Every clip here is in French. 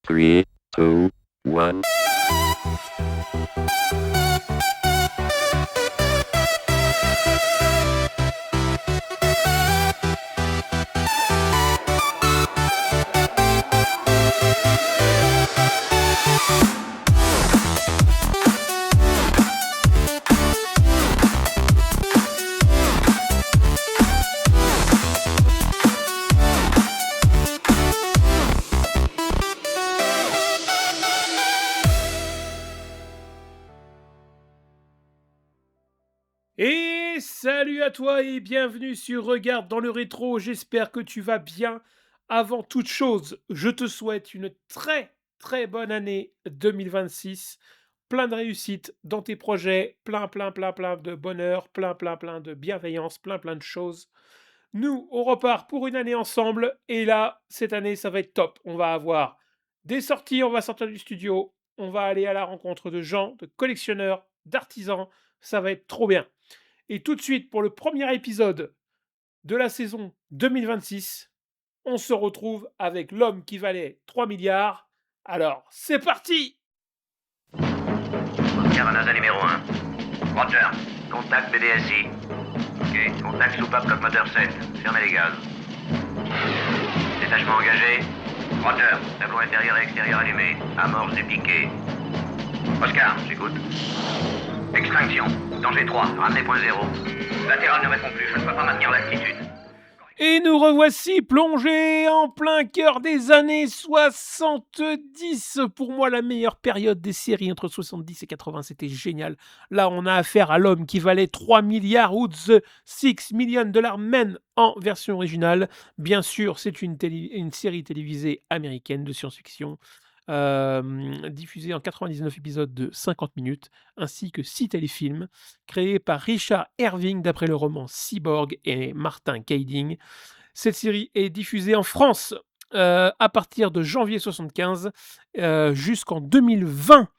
3, 2, 1. Et salut à toi et bienvenue sur Regarde dans le rétro, j'espère que tu vas bien. Avant toute chose, je te souhaite une très bonne année 2026. Plein de réussite dans tes projets, plein de bonheur, plein de bienveillance, plein de choses. Nous, on repart pour une année ensemble et là, cette année, ça va être top. On va avoir des sorties, on va sortir du studio, on va aller à la rencontre de gens, de collectionneurs, d'artisans, ça va être trop bien. Et tout de suite, pour le premier épisode de la saison 2026, on se retrouve avec l'homme qui valait 3 milliards. Alors, c'est parti! Oscar NASA numéro 1. Roger. Contact BDSI. Ok. Contact soupape coque moteur 7. Fermez les gaz. Détachement engagé. Roger. Tableau intérieur et extérieur allumé. Amorce et piqué. Oscar, j'écoute. Extinction. Danger 3. Ramenez point 0. Latéral ne répond plus. Je ne peux pas maintenir l'altitude. Et nous revoici plongés en plein cœur des années 70. Pour moi, la meilleure période des séries entre 70 et 80, c'était génial. Là, on a affaire à l'homme qui valait 3 milliards ou The 6 million $ men en version originale. Bien sûr, c'est une série télévisée américaine de science-fiction. Diffusée en 99 épisodes de 50 minutes, ainsi que 6 téléfilms, créés par Richard Irving d'après le roman Cyborg et Martin Kaeding. Cette série est diffusée en France à partir de janvier 75 jusqu'en 2020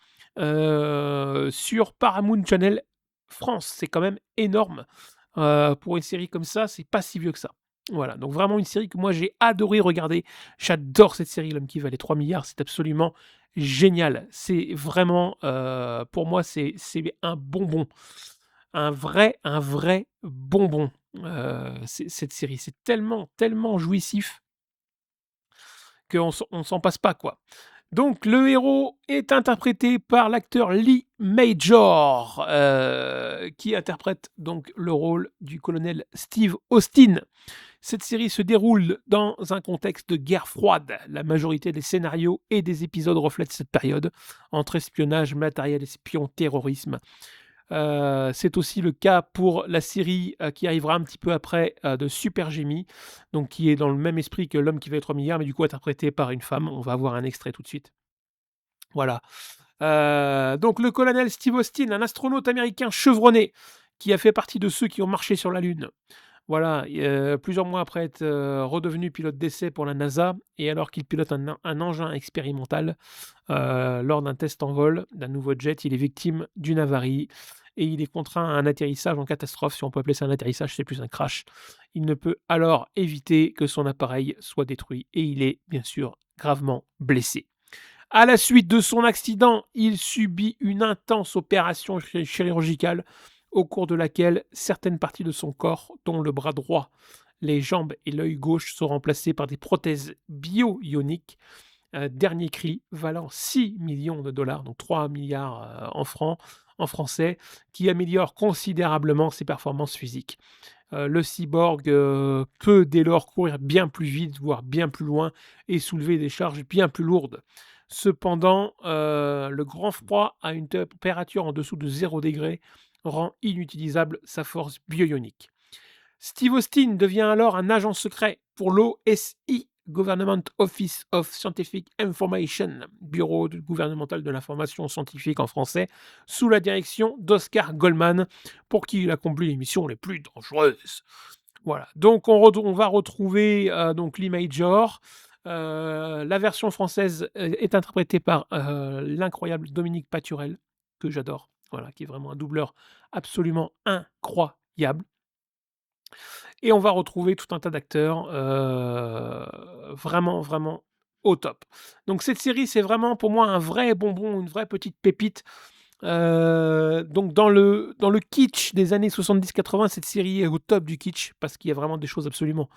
sur Paramount Channel France. C'est quand même énorme. Pour une série comme ça, c'est pas si vieux que ça. Voilà, donc vraiment une série que moi j'ai adoré regarder. J'adore cette série, L'homme qui valait 3 milliards, c'est absolument génial. C'est vraiment, pour moi, c'est un bonbon. Un vrai bonbon, cette série. C'est tellement jouissif qu'on ne s'en passe pas, quoi. Donc, le héros est interprété par l'acteur Lee Major, qui interprète donc le rôle du colonel Steve Austin. Cette série se déroule dans un contexte de guerre froide. La majorité des scénarios et des épisodes reflètent cette période, entre espionnage, matériel espion, terrorisme. C'est aussi le cas pour la série qui arrivera un petit peu après de Super Jimmy, donc qui est dans le même esprit que L'homme qui valait 3 milliards, mais du coup interprété par une femme. On va avoir un extrait tout de suite. Voilà. Donc le colonel Steve Austin, un astronaute américain chevronné, qui a fait partie de ceux qui ont marché sur la Lune. Voilà, plusieurs mois après être redevenu pilote d'essai pour la NASA, et alors qu'il pilote un engin expérimental, lors d'un test en vol d'un nouveau jet, il est victime d'une avarie et il est contraint à un atterrissage en catastrophe. Si on peut appeler ça un atterrissage, c'est plus un crash. Il ne peut alors éviter que son appareil soit détruit et il est bien sûr gravement blessé. À la suite de son accident, il subit une intense opération chirurgicale au cours de laquelle certaines parties de son corps, dont le bras droit, les jambes et l'œil gauche, sont remplacées par des prothèses bio-ioniques. Dernier cri valant 6 millions de dollars, donc 3 milliards en francs, en français, qui améliore considérablement ses performances physiques. Le cyborg peut dès lors courir bien plus vite, voire bien plus loin, et soulever des charges bien plus lourdes. Cependant, le grand froid à une température en dessous de 0 degré rend inutilisable sa force bio-ionique. Steve Austin devient alors un agent secret pour l'OSI, Government Office of Scientific Information, Bureau gouvernemental de l'information scientifique en français, sous la direction d'Oscar Goldman, pour qui il accomplit les missions les plus dangereuses. Voilà, donc on va retrouver donc Lee Major. La version française est interprétée par l'incroyable Dominique Paturel, que j'adore, voilà, qui est vraiment un doubleur absolument incroyable. Et on va retrouver tout un tas d'acteurs vraiment au top. Donc cette série, c'est vraiment pour moi un vrai bonbon, une vraie petite pépite. Donc dans le kitsch des années 70-80, cette série est au top du kitsch parce qu'il y a vraiment des choses absolument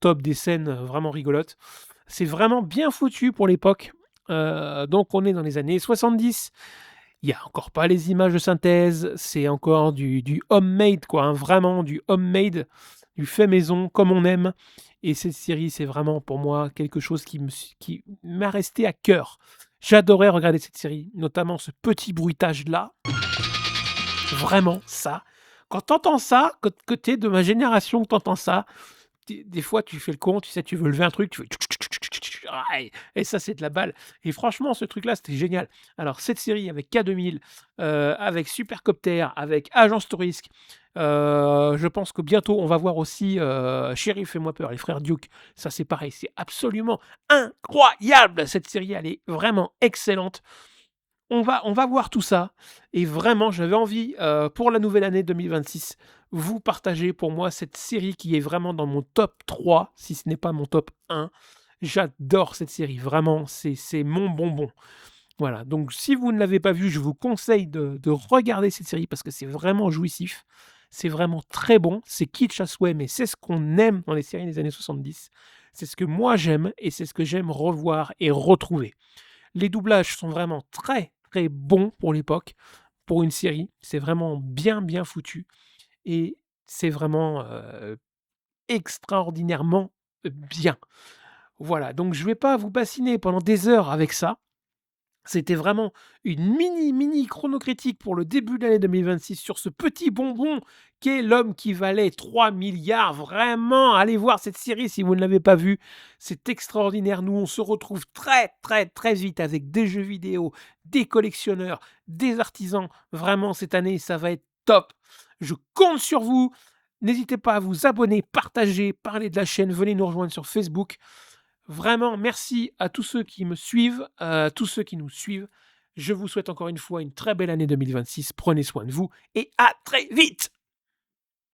top, des scènes vraiment rigolotes. C'est vraiment bien foutu pour l'époque. Donc on est dans les années 70. Il y a encore pas les images de synthèse, c'est encore du homemade quoi, hein, vraiment du homemade, du fait maison comme on aime. Et cette série, c'est vraiment pour moi quelque chose qui m'a resté à cœur. J'adorais regarder cette série, notamment ce petit bruitage-là. Vraiment, ça. Quand t'entends ça, que tu es de ma génération, que t'entends ça, des fois, tu fais le con, tu sais, tu veux lever un truc, tu fais et ça, c'est de la balle. Et franchement, ce truc-là, c'était génial. Alors, cette série avec K2000, avec Supercopter, avec Agence Touriste, je pense que bientôt, on va voir aussi Shérif et moi peur, les frères Duke. Ça, c'est pareil, c'est absolument incroyable. Cette série, elle est vraiment excellente. On va voir tout ça. Et vraiment, j'avais envie, pour la nouvelle année 2026, vous partager pour moi cette série qui est vraiment dans mon top 3, si ce n'est pas mon top 1. J'adore cette série, vraiment, c'est mon bonbon. Voilà, donc si vous ne l'avez pas vue, je vous conseille de regarder cette série parce que c'est vraiment jouissif. C'est vraiment très bon. C'est kitsch à souhait, mais c'est ce qu'on aime dans les séries des années 70. C'est ce que moi j'aime et c'est ce que j'aime revoir et retrouver. Les doublages sont vraiment très, très bons pour l'époque, pour une série. C'est vraiment bien, bien foutu et c'est vraiment, extraordinairement, bien. Voilà, donc je ne vais pas vous bassiner pendant des heures avec ça. C'était vraiment une mini, mini chronocritique pour le début de l'année 2026 sur ce petit bonbon qu'est L'homme qui valait 3 milliards. Vraiment, allez voir cette série si vous ne l'avez pas vue. C'est extraordinaire. Nous, on se retrouve très, très, très vite avec des jeux vidéo, des collectionneurs, des artisans. Vraiment, cette année, ça va être top. Je compte sur vous. N'hésitez pas à vous abonner, partager, parler de la chaîne. Venez nous rejoindre sur Facebook. Vraiment, merci à tous ceux qui me suivent, à tous ceux qui nous suivent. Je vous souhaite encore une fois une très belle année 2026. Prenez soin de vous et à très vite!